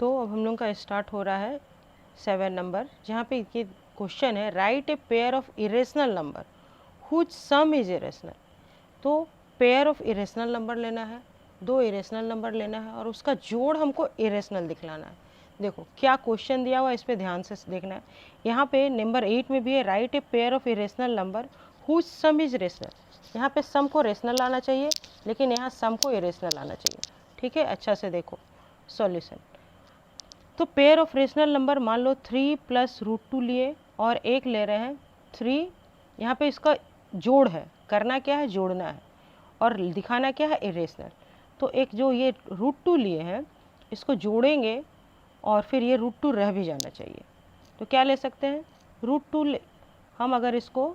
तो अब हम लोग का स्टार्ट हो रहा है 7 नंबर, जहाँ पे ये क्वेश्चन है write a pair of irrational number whose sum is irrational. तो पेयर ऑफ इरेशनल नंबर लेना है, 2 इरेशनल नंबर लेना है और उसका जोड़ हमको इरेशनल दिखलाना है। देखो क्या क्वेश्चन दिया हुआ है, इस पर ध्यान से देखना है। यहाँ पे नंबर 8 में भी है write a pair of irrational number whose sum is rational. यहाँ पे सम को रेशनल लाना चाहिए, लेकिन यहाँ सम को इरेशनल लाना चाहिए। ठीक है, अच्छा से देखो सॉल्यूशन। तो पेयर ऑफ रेशनल नंबर मान लो 3 प्लस रूट 2 लिए और एक ले रहे हैं 3। यहाँ पे इसका जोड़ है, करना क्या है, जोड़ना है और दिखाना क्या है, इरेशनल। तो एक जो ये रूट 2 लिए हैं इसको जोड़ेंगे और फिर ये रूट 2 रह भी जाना चाहिए। तो क्या ले सकते हैं, रूट 2 हम अगर इसको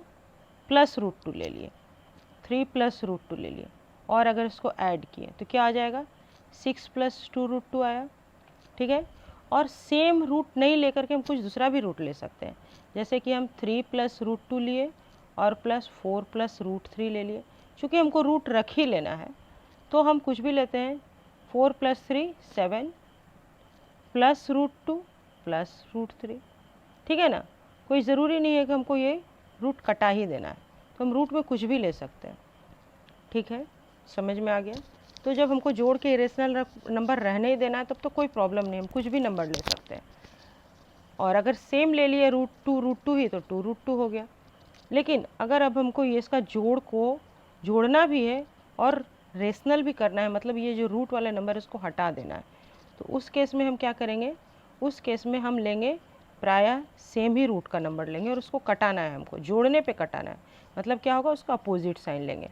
प्लस रूट 2 ले लिए, 3 प्लस रूट 2 ले लिए और अगर इसको ऐड किए तो क्या आ जाएगा, 6 प्लस 2 रूट 2 आया। ठीक है, और सेम रूट नहीं लेकर के हम कुछ दूसरा भी रूट ले सकते हैं, जैसे कि हम 3 प्लस रूट 2 लिए और प्लस 4 प्लस रूट 3 ले लिए। चूँकि हमको रूट रख ही लेना है तो हम कुछ भी लेते हैं, 4 plus 3 7 plus root 2 plus root 3। ठीक है ना, कोई ज़रूरी नहीं है कि हमको ये रूट कटा ही देना है, तो हम रूट में कुछ भी ले सकते हैं। ठीक है, समझ में आ गया। तो जब हमको जोड़ के इरेशनल नंबर रहने ही देना है तब तो कोई प्रॉब्लम नहीं, हम कुछ भी नंबर ले सकते हैं। और अगर सेम ले लिए रूट टू ही तो 2 रूट 2 हो गया। लेकिन अगर अब हमको ये इसका जोड़ को जोड़ना भी है और रेशनल भी करना है, मतलब ये जो रूट वाले नंबर इसको हटा देना है, तो उस केस में हम क्या करेंगे, उस केस में हम लेंगे प्रायः सेम ही रूट का नंबर लेंगे और उसको कटाना है, हमको जोड़ने पे कटाना है। मतलब क्या होगा, उसका अपोजिट साइन लेंगे।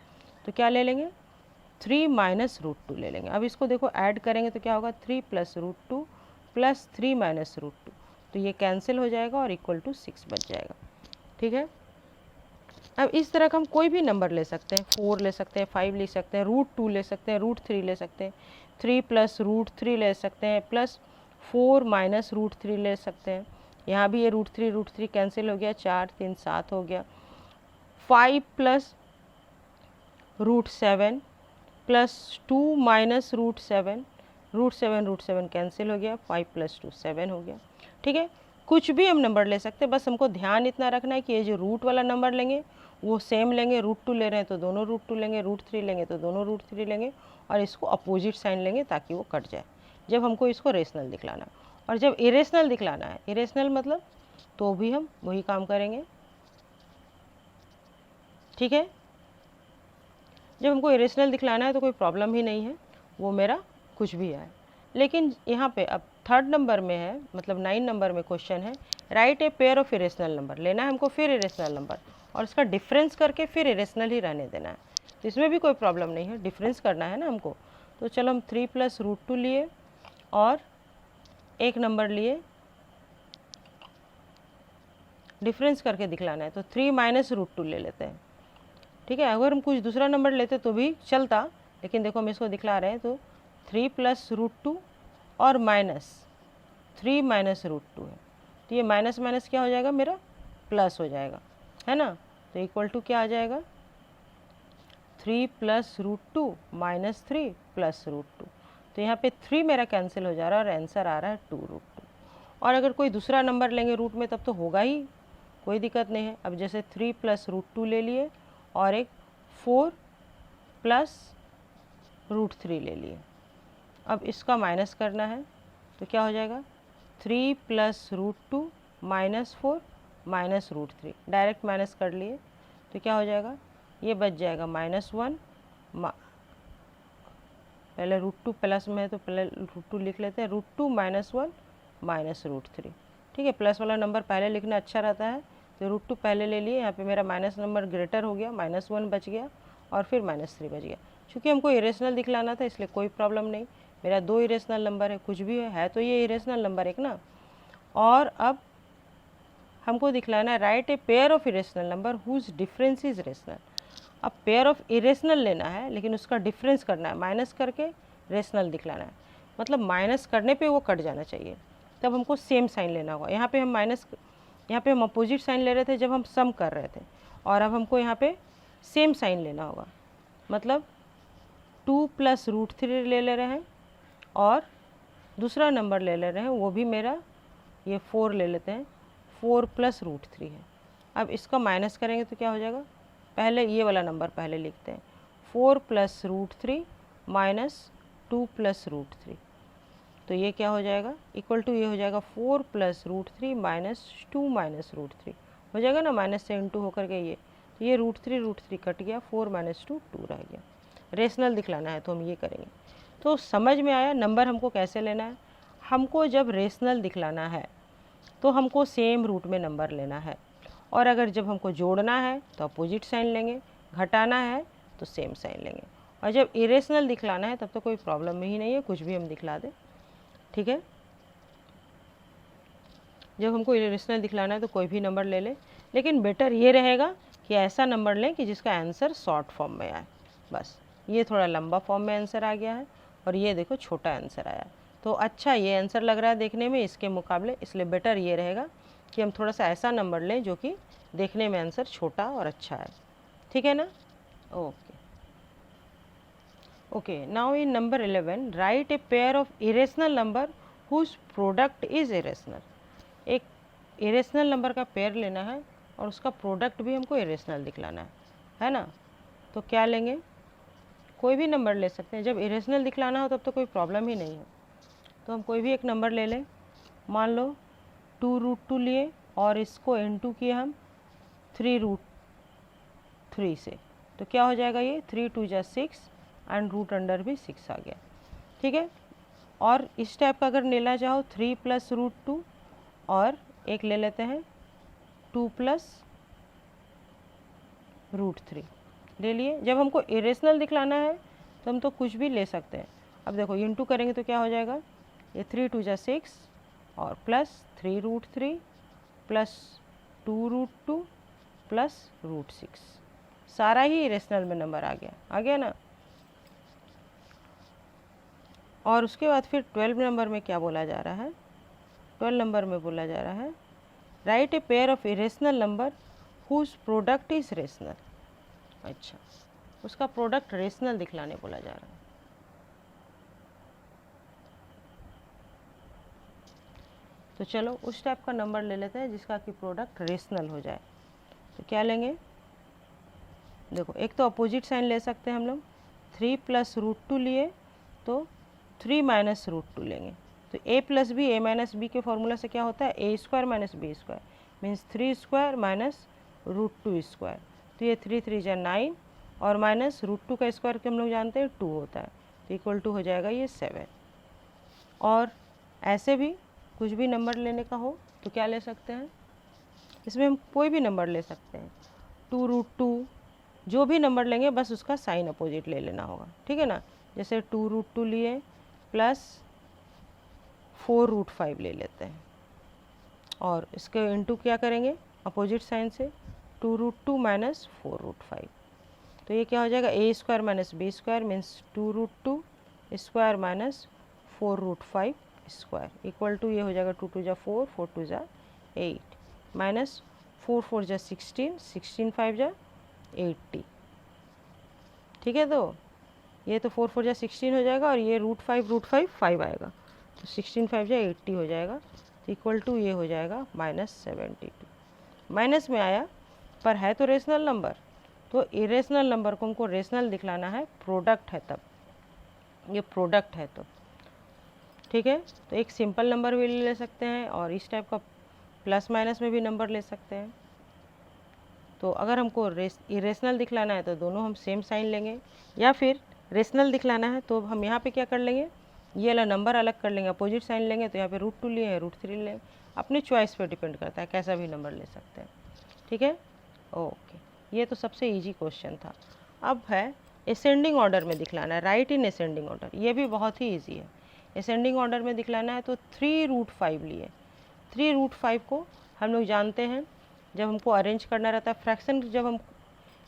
तो क्या ले लेंगे, 3 माइनस रूट 2 ले लेंगे। अब इसको देखो ऐड करेंगे तो क्या होगा, 3 plus root 2 plus 3 minus root 2, तो ये कैंसिल हो जाएगा और इक्वल टू 6 बच जाएगा। ठीक है, अब इस तरह का हम कोई भी नंबर ले सकते हैं, 4 ले सकते हैं, 5 ले सकते हैं, रूट 2 ले सकते हैं, रूट 3 ले सकते हैं, 3 प्लस रूट 3 ले सकते हैं, प्लस 4 माइनस रूट 3 ले सकते हैं। यहाँ भी ये रूट 3 कैंसिल हो गया, 4 3 7 हो गया। 5 plus root 7 plus 2 minus root 7, root 7 cancel हो गया, 5 प्लस 2 7 हो गया। ठीक है, कुछ भी हम नंबर ले सकते हैं, बस हमको ध्यान इतना रखना है कि ये जो रूट वाला नंबर लेंगे वो सेम लेंगे, रूट 2 ले रहे हैं तो दोनों रूट 2 लेंगे, रूट 3 लेंगे तो दोनों रूट 3 लेंगे और इसको अपोजिट साइन लेंगे ताकि वो कट जाए जब हमको इसको रेशनल दिखलाना। और जब इरेशनल दिखलाना है, इरेशनल मतलब तो भी हम वही काम करेंगे। ठीक है, जब हमको इरेशनल दिखलाना है तो कोई प्रॉब्लम ही नहीं है, वो मेरा कुछ भी आए। लेकिन यहाँ पे अब 3rd नंबर में है, मतलब 9 नंबर में क्वेश्चन है write a pair of irrational number. लेना है हमको फिर इरेशनल नंबर और इसका डिफरेंस करके फिर इरेशनल ही रहने देना है। तो इसमें भी कोई प्रॉब्लम नहीं है, डिफरेंस करना है ना हमको। तो चलो हम 3 प्लस रूट 2 लिए और एक नंबर लिए, डिफरेंस करके दिखलाना है, तो 3 माइनस रूट 2 ले लेते हैं। ठीक है, अगर हम कुछ दूसरा नंबर लेते तो भी चलता, लेकिन देखो हम इसको दिखला रहे हैं, तो 3 प्लस रूट 2 और माइनस 3 माइनस रूट 2 है, तो ये माइनस माइनस क्या हो जाएगा, मेरा प्लस हो जाएगा, है ना। तो इक्वल टू क्या आ जाएगा, 3 plus root 2 minus 3 plus root 2। तो यहाँ पे 3 मेरा कैंसिल हो जा रहा है और आंसर आ रहा है 2 रूट 2। और अगर कोई दूसरा नंबर लेंगे रूट में तब तो होगा ही, कोई दिक्कत नहीं है। अब जैसे 3 प्लस रूट 2 ले लिए और एक 4 प्लस रूट 3 ले लिए। अब इसका माइनस करना है तो क्या हो जाएगा, 3 plus root 2 minus 4 minus root 3, direct minus कर लिए तो क्या हो जाएगा, ये बच जाएगा -1। पहले रूट 2 प्लस में है तो पहले रूट 2 लिख लेते हैं, रूट 2 माइनस 1 माइनस रूट 3। ठीक है, प्लस वाला नंबर पहले लिखना अच्छा रहता है, तो रूट 2 पहले ले लिए। यहाँ पे मेरा माइनस नंबर ग्रेटर हो गया, -1 बच गया और फिर -3 बच गया। चूँकि हमको इरेशनल दिखलाना था इसलिए कोई प्रॉब्लम नहीं, मेरा 2 इरेशनल नंबर है, कुछ भी है तो ये इरेशनल नंबर एक ना। और अब हमको दिखलाना है write a pair of irrational number whose difference is rational. अब पेयर ऑफ इरेशनल लेना है लेकिन उसका डिफरेंस करना है, माइनस करके रेशनल दिखलाना है, मतलब माइनस करने पे वो कट जाना चाहिए, तब हमको सेम साइन लेना होगा। यहाँ पे हम माइनस, यहाँ पे हम अपोजिट साइन ले रहे थे जब हम सम कर रहे थे, और अब हमको यहाँ पे सेम साइन लेना होगा, मतलब 2 प्लस रूट 3 ले रहे हैं और दूसरा नंबर ले रहे हैं, वो भी मेरा ये 4 ले लेते हैं, 4 + √3 है। अब इसका माइनस करेंगे तो क्या हो जाएगा, पहले ये वाला नंबर पहले लिखते हैं, 4 + √3 - 2 + √3, तो ये क्या हो जाएगा, इक्वल टू ये हो जाएगा 4 + √3 - 2 - √3 हो जाएगा ना, माइनस से इंटू होकर के ये, तो ये √3 कट गया, 4 - 2 2 रह गया। रेशनल दिखलाना है तो हम ये करेंगे। तो समझ में आया नंबर हमको कैसे लेना है। हमको जब रेशनल दिखलाना है तो हमको सेम रूट में नंबर लेना है, और अगर जब हमको जोड़ना है तो अपोजिट साइन लेंगे, घटाना है तो सेम साइन लेंगे, और जब इरेशनल दिखलाना है तब तो कोई प्रॉब्लम ही नहीं है, कुछ भी हम दिखला दें, ठीक है। जब हमको इरेशनल दिखलाना है तो कोई भी नंबर ले लें, लेकिन बेटर ये रहेगा कि ऐसा नंबर लें कि जिसका आंसर शॉर्ट फॉर्म में आए। बस ये थोड़ा लंबा फॉर्म में आंसर आ गया है, और ये देखो छोटा आंसर आया, तो अच्छा ये आंसर लग रहा है देखने में इसके मुकाबले, इसलिए बेटर ये रहेगा कि हम थोड़ा सा ऐसा नंबर लें जो कि देखने में आंसर छोटा और अच्छा है, ठीक है ना। Okay, now in number 11 write a pair of irrational number whose product is irrational. एक इरेशनल नंबर का पेयर लेना है और उसका प्रोडक्ट भी हमको इरेशनल दिखलाना है ना। तो क्या लेंगे, कोई भी नंबर ले सकते हैं, जब इरेशनल दिखलाना हो तब तो कोई प्रॉब्लम ही नहीं है। तो हम कोई भी एक नंबर ले लें, मान लो 2√2 लिए और इसको इनटू किए हम 3√3 से, तो क्या हो जाएगा, ये 3 2 = 6 एंड रूट अंडर भी 6 आ गया, ठीक है। और इस टाइप का अगर लेना चाहो 3 + √2, और एक ले लेते हैं 2 + √3 ले लिए। जब हमको इरेशनल दिखलाना है तो हम तो कुछ भी ले सकते हैं। अब देखो इंटू करेंगे तो क्या हो जाएगा, ये 3 2 = 6 और प्लस 3√3 प्लस 2√2 प्लस √6, सारा ही इरेशनल में नंबर आ गया ना। और उसके बाद फिर 12 नंबर में क्या बोला जा रहा है, 12 नंबर में बोला जा रहा है write a pair of irrational number whose product is rational. अच्छा, उसका प्रोडक्ट रेशनल दिखलाने बोला जा रहा है। तो चलो उस टाइप का नंबर ले लेते हैं जिसका कि प्रोडक्ट रेशनल हो जाए। तो क्या लेंगे, देखो एक तो अपोजिट साइन ले सकते हैं हम लोग, 3 + √2 लिए तो 3 - √2 लेंगे। तो a + b a - b के फॉर्मूला से क्या होता है, a² - b² मीन्स 3² - √2²। तो ये 3 3 = 9 और माइनस √2 का स्क्वायर के हम लोग जानते हैं 2 होता है, तो इक्वल टू हो जाएगा ये 7। और ऐसे भी कुछ भी नंबर लेने का हो तो क्या ले सकते हैं, इसमें हम कोई भी नंबर ले सकते हैं, 2√2 जो भी नंबर लेंगे बस उसका साइन अपोजिट ले लेना होगा, ठीक है ना। जैसे 2√2 लिए प्लस 4√5 ले लेते हैं, और इसके इंटू क्या करेंगे अपोजिट साइन से, 2√2 - 4√5, तो ये क्या हो जाएगा, a² - b² means 2√2² - 4√5² equal to ये हो जाएगा 2 2 = 4 4 2 = 8 माइनस 4 4 = 16 16 5 = 80, ठीक है। तो ये तो 4 4 = 16 हो जाएगा, और ये √5 5 आएगा, तो 16 5 = 80 हो जाएगा, इक्वल टू ये हो जाएगा -72। माइनस में आया पर है तो रेशनल नंबर, तो इरेशनल नंबर को हमको रेशनल दिखलाना है, प्रोडक्ट है तब, ये प्रोडक्ट है तो ठीक है। तो एक सिंपल नंबर भी ले सकते हैं और इस टाइप का प्लस माइनस में भी नंबर ले सकते हैं। तो अगर हमको इरेशनल दिखलाना है तो दोनों हम सेम साइन लेंगे, या फिर रेशनल दिखलाना है तो हम यहाँ पे क्या कर लेंगे, ये वाला नंबर अलग कर लेंगे, अपोजिट साइन लेंगे, तो यहाँ पे √2 लिए हैं, √3 लें, अपने चॉइस पे डिपेंड करता है, कैसा भी नंबर ले सकते हैं, ठीक है। ओके, ये तो सबसे इजी क्वेश्चन था। अब है असेंडिंग ऑर्डर में दिखलाना है, राइट इन असेंडिंग ऑर्डर, ये भी बहुत ही ईजी है। असेंडिंग ऑर्डर में दिखलाना है तो 3√5 लिए, 3√5 को हम लोग जानते हैं जब हमको अरेंज करना रहता है फ्रैक्शन, जब हम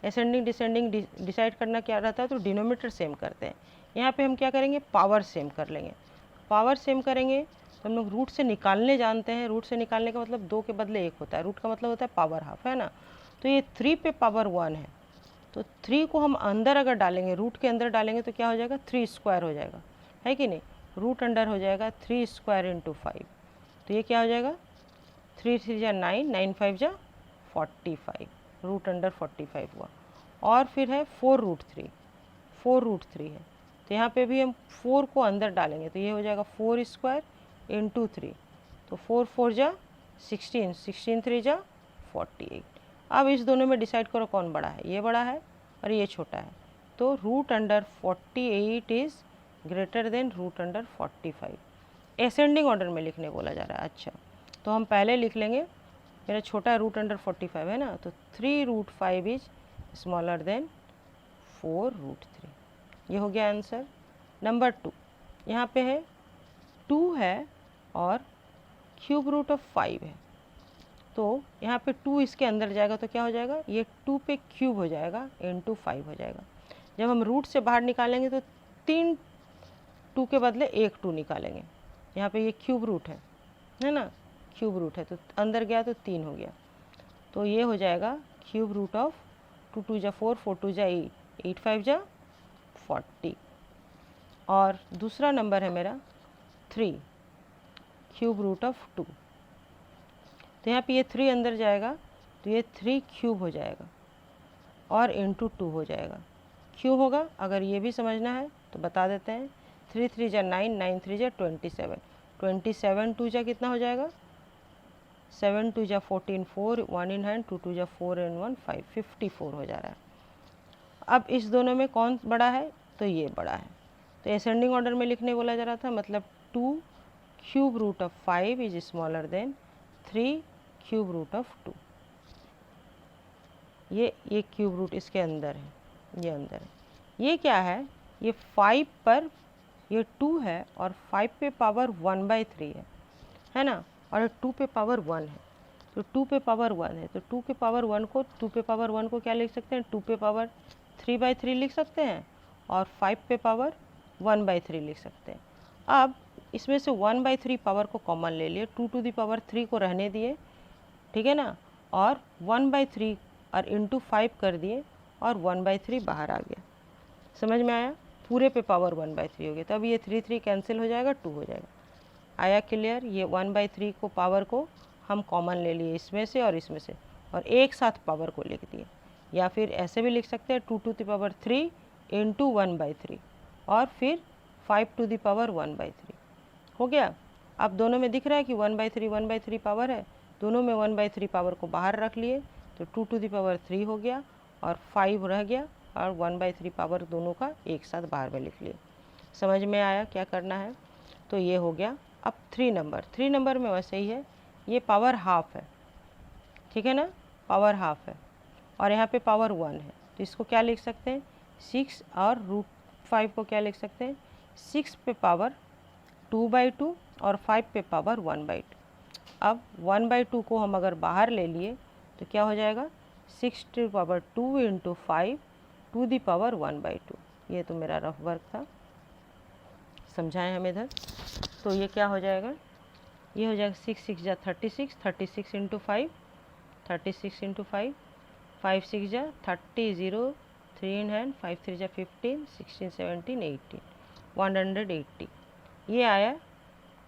असेंडिंग डिसेंडिंग डिसाइड करना क्या रहता है तो डिनोमीटर सेम करते हैं। यहाँ पे हम क्या करेंगे, पावर सेम कर लेंगे। पावर सेम करेंगे तो हम लोग रूट से निकालने जानते हैं, रूट से निकालने का मतलब 2 के बदले 1 होता है, रूट का मतलब होता है पावर हाफ, है ना। तो ये 3 पे पावर 1 है, तो 3 को हम अंदर अगर डालेंगे, रूट के अंदर डालेंगे तो क्या हो जाएगा, 3² हो जाएगा, है कि नहीं। रूट अंडर हो जाएगा 3 स्क्वायर इंटू 5, तो ये क्या हो जाएगा 3 3 जा 9, 9 5 जा 45, रूट अंडर 45 हुआ। और फिर है 4 रूट 3, 4 रूट 3 है, तो यहाँ पे भी हम 4 को अंदर डालेंगे, तो ये हो जाएगा 4 स्क्वायर इंटू 3, तो 4 4 जा 16, 16 3 जा 48। अब इस दोनों में डिसाइड करो कौन बड़ा है, ये बड़ा है और ये छोटा है, तो root under 48 is greater than root under 45। Ascending order में लिखने बोला जा रहा है। अच्छा, तो हम पहले लिख लेंगे, मेरा छोटा रूट अंडर 45 है ना, तो 3 root 5 is smaller than 4 root 3। ये हो गया आंसर। नंबर 2, यहाँ पे है 2 है और क्यूब रूट ऑफ 5 है, तो यहाँ पे 2 इसके अंदर जाएगा तो क्या हो जाएगा, ये 2 पे क्यूब हो जाएगा इंटू 5 हो जाएगा। जब हम रूट से बाहर निकालेंगे तो 3 2 के बदले 1 2 निकालेंगे। यहाँ पे ये क्यूब रूट है ना, क्यूब रूट है, तो अंदर गया तो 3 हो गया, तो ये हो जाएगा क्यूब रूट ऑफ 2 2 जा 4, 4 2 जा 8, 8 5 जा 40। और दूसरा नंबर है मेरा 3 क्यूब रूट ऑफ 2, तो यहाँ पे ये 3 अंदर जाएगा तो ये 3 क्यूब हो जाएगा और इंटू 2 हो जाएगा। क्यों होगा, अगर ये भी समझना है तो बता देते हैं। 3 3 जा 9, 9 3 जा 27, 27 2 जा कितना हो जाएगा, 7 2 जा 14, 4 1 इन हैंड, 2 2 जा 4 एंड 1 5, 54 हो जा रहा है। अब इस दोनों में कौन बड़ा है, तो ये बड़ा है, तो असेंडिंग ऑर्डर में लिखने बोला जा रहा था, मतलब 2 cube root of 5 is smaller than 3 cube root of 2। ये क्यूब रूट इसके अंदर है, ये अंदर है। ये क्या है, ये 5 पर ये 2 है और 5 पे पावर 1/3 है ना, और 2 पे पावर 1 है, तो 2 पे पावर 1 है, तो 2 के पावर 1 को 2 पे पावर 1 को क्या लिख सकते हैं, 2 पे पावर 3/3 लिख सकते हैं, और 5 पे पावर 1/3 लिख सकते हैं। अब इसमें से 1/3 पावर को कॉमन ले लिए, 2 टू दी पावर 3 को रहने दिए, ठीक है ना, और 1/3 और इंटू 5 कर दिए और 1/3 बाहर आ गया। समझ में आया, पूरे पे पावर 1/3 हो गया, तब ये 3 3 कैंसिल हो जाएगा, 2 हो जाएगा। आया क्लियर, ये 1/3 को पावर को हम कॉमन ले लिए इसमें से और इसमें से, और एक साथ पावर को लिख दिए, या फिर ऐसे भी लिख सकते हैं 2 टू द पावर 3 इंटू 1/3 और फिर 5 टू द पावर 1/3 हो गया। अब दोनों में दिख रहा है कि 1/3 पावर है, दोनों में 1/3 पावर को बाहर रख लिए, तो 2 टू द पावर 3 हो गया और 5 रह गया, और 1/3 पावर दोनों का एक साथ बाहर में लिख लिए। समझ में आया क्या करना है, तो ये हो गया। अब 3 नंबर में वैसे ही है, ये पावर हाफ है, ठीक है ना, पावर हाफ है, और यहाँ पे पावर 1 है, तो इसको क्या लिख सकते हैं 6, और रूट 5 को क्या लिख सकते हैं 6 पे पावर 2/2 और 5 पे पावर 1/2। अब 1/2 को हम अगर बाहर ले लिए तो क्या हो जाएगा 6 to power 2 into 5 to the power 1/2। ये तो मेरा रफ वर्क था, समझाएं हम इधर। तो ये क्या हो जाएगा, ये हो जाएगा 6 6 जा 36, 36 इंटू 5, 36 इंटू 5, 5 6 जा 30, 0 3 इन हैंड, 5 3 जा 15, 16 17 18, 180। ये आया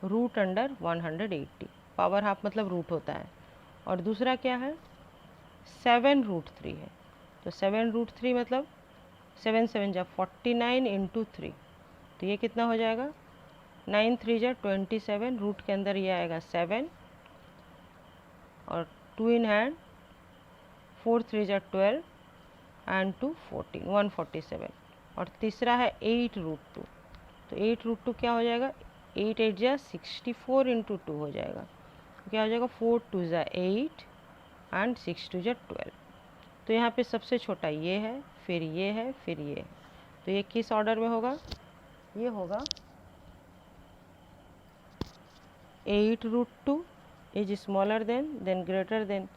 रूट अंडर 180, पावर हाफ मतलब रूट होता है। और दूसरा क्या है 7 रूट 3 है, तो 7 रूट 3 मतलब 7 7 जा 49 इंटू 3, तो ये कितना हो जाएगा 9 3 जा 27, रूट के अंदर ये आएगा 7 और 2 इन हैंड, 4 3 जा 12 एंड 2 14, 147। और तीसरा है 8 रूट 2, तो 8 रूट 2 क्या हो जाएगा 8 8 जा 64 इंटू 2 हो जाएगा, तो क्या हो जाएगा 4 2 जा 8 एंड 6 2 जा 12। तो यहाँ पे सबसे छोटा ये है, फिर ये है, फिर ये है, तो ये किस ऑर्डर में होगा, ये होगा 8 root 2 is smaller than greater than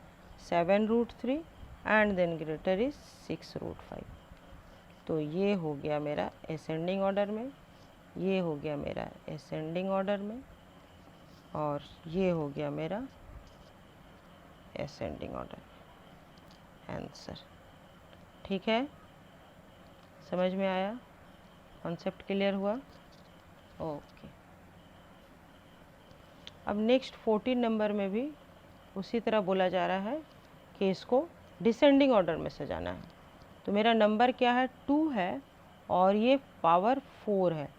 7 root 3 and then greater is 6 root 5। तो ये हो गया मेरा असेंडिंग ऑर्डर में, ये हो गया मेरा असेंडिंग ऑर्डर में, और ये हो गया मेरा असेंडिंग ऑर्डर आंसर। ठीक है, समझ में आया, कॉन्सेप्ट क्लियर हुआ, ओके। अब नेक्स्ट 14 नंबर में भी उसी तरह बोला जा रहा है कि इसको डिसेंडिंग ऑर्डर में सजाना है। तो मेरा नंबर क्या है, 2 है और ये पावर 4 है,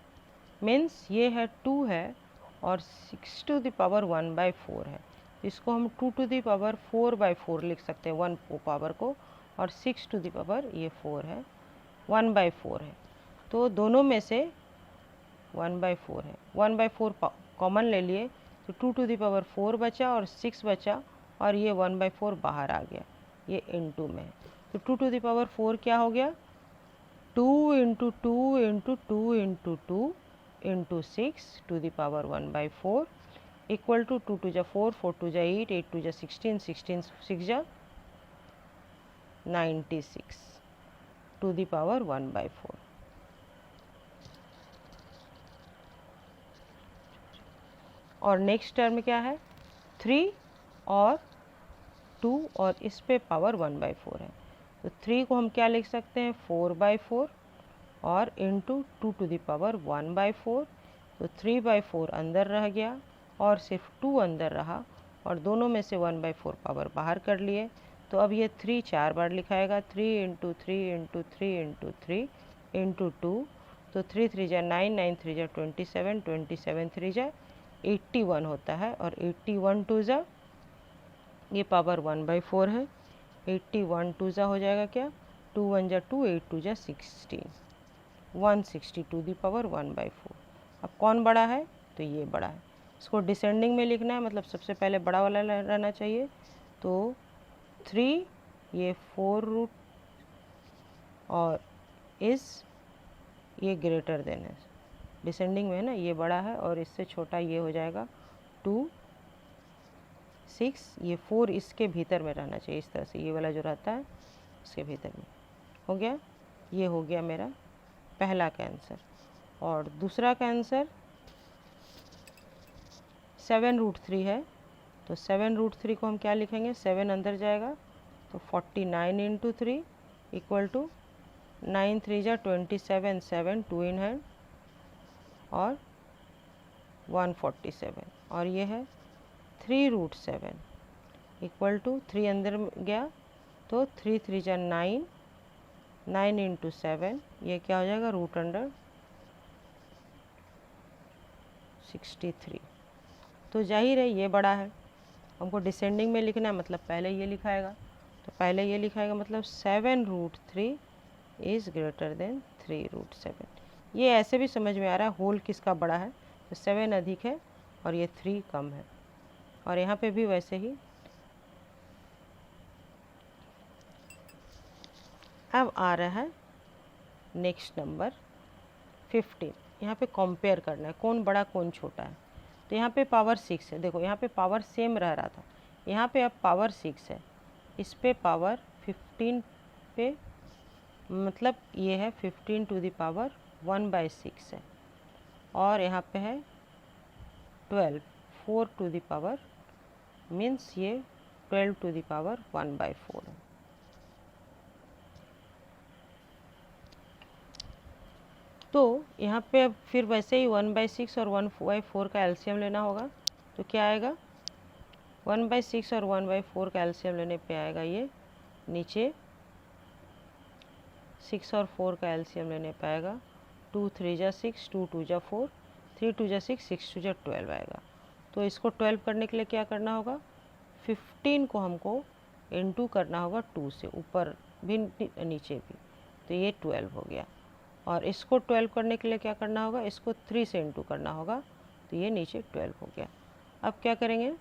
मीन्स ये है 2 है और 6 टू द पावर 1/4 है। इसको हम 2 टू द पावर 4/4 लिख सकते हैं, 1 पावर को, और 6 टू द पावर ये 4 है, 1/4 है। तो दोनों में से 1/4 है, 1/4 कॉमन ले लिए तो 2 टू द पावर 4 बचा और 6 बचा और ये 1/4 बाहर आ गया, ये इनटू में है। तो 2 टू द पावर 4 क्या हो गया, 2 into 2 into 2 into 2 into 6 to the power 1/4 equal to 2 2 जा 4, 4 2 जा 8, 8 2 जा 16, 16 6 जा 96 टू द पावर 1/4। और नेक्स्ट टर्म क्या है, 3 और 2 और इस पे पावर 1/4 है। तो 3 को हम क्या लिख सकते हैं, 4/4 और इंटू 2 टू द पावर 1/4। तो 3/4 अंदर रह गया और सिर्फ 2 अंदर रहा और दोनों में से 1/4 पावर बाहर कर लिए। तो अब ये 3 4 बार लिखाएगा, 3 इंटू 3 इंटू 3 इंटू 3 इंटू 2। तो 3 3 जा 9, 9 3 जा 27, 27 3 जा 81 होता है और 81 2 जा ये पावर 1/4 है, 81 2 जा हो जाएगा क्या, 2 1 जा 2, 8 2 जा 16, 160 टू द पावर 1/4। अब कौन बड़ा है, तो ये बड़ा है। इसको डिसेंडिंग में लिखना है, मतलब सबसे पहले बड़ा वाला रहना चाहिए। तो 3 ये 4 रूट और ये ग्रेटर देन है, डिसेंडिंग में है ना, ये बड़ा है और इससे छोटा ये हो जाएगा 2 6, ये 4 इसके भीतर में रहना चाहिए, इस तरह से ये वाला जो रहता है इसके भीतर में हो गया। ये हो गया मेरा पहला का आंसर। और दूसरा का आंसर 7√3 है। तो 7√3 को हम क्या लिखेंगे, 7 अंदर जाएगा तो 49 इंटू 3 इक्वल टू 9 3 जा 27, 7 2 इन हैंड और 147। और ये है 3√7 इक्वल टू 3 अंदर गया तो 3 3 जा 9, 9 इंटू 7 ये क्या हो जाएगा, √63। तो जाहिर है ये बड़ा है, हमको डिसेंडिंग में लिखना है, मतलब पहले ये लिखाएगा। तो पहले ये लिखाएगा मतलब 7√3 इज़ ग्रेटर देन 3√7। ये ऐसे भी समझ में आ रहा है होल किसका बड़ा है, तो 7 अधिक है और ये 3 कम है। और यहाँ पे भी वैसे ही। अब आ रहा है नेक्स्ट नंबर 15। यहाँ पे कंपेयर करना है कौन बड़ा कौन छोटा है। तो यहाँ पे पावर 6 है, देखो यहाँ पे पावर सेम रह रहा था, यहाँ पे अब पावर 6 है, इस पे पावर 15 पे, मतलब ये है 15 टू द पावर 1/6 है। और यहाँ पे है 12, 4 टू द पावर, मीन्स ये 12 टू द पावर 1/4 है। तो यहाँ पे अब फिर वैसे ही 1/6 और 1/4 का एलसीएम लेना होगा। तो क्या आएगा, 1/6 और 1/4 का एलसीएम लेने पे आएगा ये नीचे, 6 और 4 का एलसीएम लेने पे आएगा 2 3 जा 6, 2 2 जा 4, 3 2 जा 6, 6 2 जा 12 आएगा। तो इसको 12 करने के लिए क्या करना होगा, 15 को हमको इंटू करना होगा 2 से, ऊपर भी नीचे भी, तो ये 12 हो गया। और इसको 12 करने के लिए क्या करना होगा, इसको 3 से इंटू करना होगा, तो ये नीचे 12 हो गया। अब क्या करेंगे,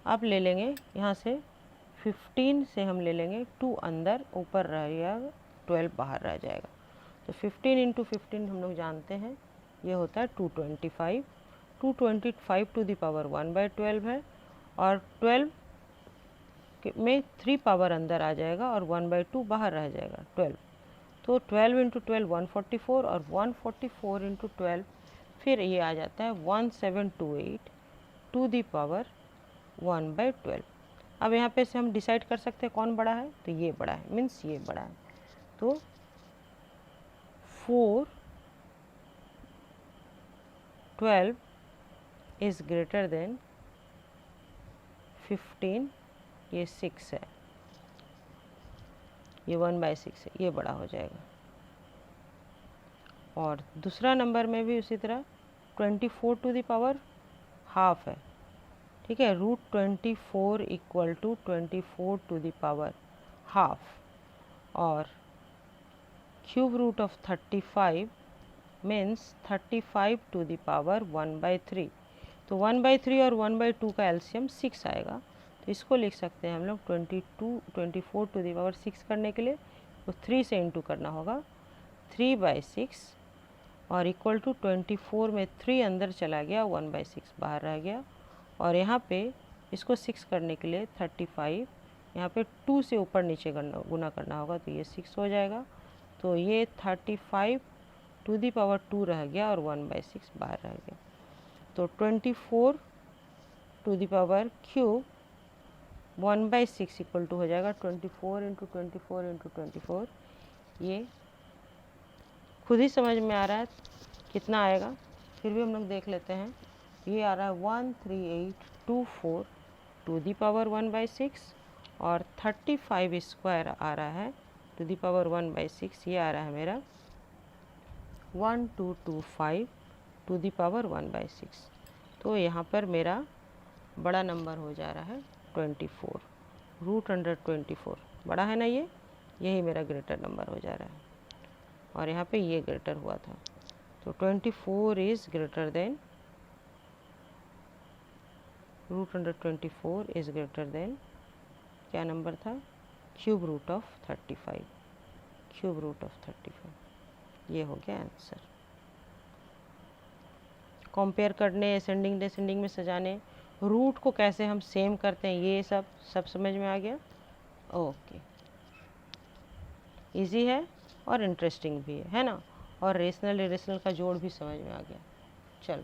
अब ले लेंगे यहाँ से 15 से हम ले लेंगे 2 अंदर, ऊपर रह गया 12 बाहर रह जाएगा। तो 15 इंटू 15 हम लोग जानते हैं ये होता है 225, 225 टू द पावर 1/12 है। और 12 में 3 पावर अंदर आ जाएगा और 1/2 बाहर रह जाएगा 12। तो 12 इंटू 12 144 और 144 इंटू 12 फिर ये आ जाता है 1728 टू द पावर 1/12। अब यहाँ पे से हम डिसाइड कर सकते हैं कौन बड़ा है, तो ये बड़ा है, मीन्स ये बड़ा है। तो 4 12 इज़ ग्रेटर देन 15, ये 6 है, ये 1/6 है, ये बड़ा हो जाएगा। और दूसरा नंबर में भी उसी तरह 24 टू द पावर हाफ है, ठीक है। √24 equal to 24 to the power half, और cube root of 35 means 35 to the power 1/3। तो 1/3 और 1/2 का एलसीएम 6 आएगा, तो इसको लिख सकते हैं हम लोग 24 टू द पावर 6 करने के लिए तो 3 से इंटू करना होगा, 3/6 और इक्वल टू 24 में 3 अंदर चला गया, 1/6 बाहर रह गया। और यहाँ पे इसको 6 करने के लिए 35 यहाँ पे 2 से ऊपर नीचे गुना करना होगा, तो ये 6 हो जाएगा। तो ये 35 टू दी पावर 2 रह गया और 1/6 बाहर रह गया। तो 24 to the power cube 1/6 equal to हो जाएगा 24 इंटू 24 इंटू 24। ये खुद ही समझ में आ रहा है कितना आएगा, फिर भी हम लोग देख लेते हैं। ये आ रहा है 13824 टू दी पावर 1/6 और 35 स्क्वायर आ रहा है टू दी पावर 1/6, ये आ रहा है मेरा 1225 टू दी पावर 1/6। तो यहाँ पर मेरा बड़ा नंबर हो जा रहा है 24, √24 बड़ा है ना, ये यही मेरा ग्रेटर नंबर हो जा रहा है। और यहाँ पे ये ग्रेटर हुआ था, तो 24 is greater than √24 is greater than क्या नंबर था, cube root of 35, cube root of 35। ये हो गया आंसर। कंपेयर करने, असेंडिंग डिसेंडिंग में सजाने, रूट को कैसे हम सेम करते हैं, ये सब समझ में आ गया। ओके, इजी है और इंटरेस्टिंग भी है ना, और रेशनल इरेशनल का जोड़ भी समझ में आ गया। चलो।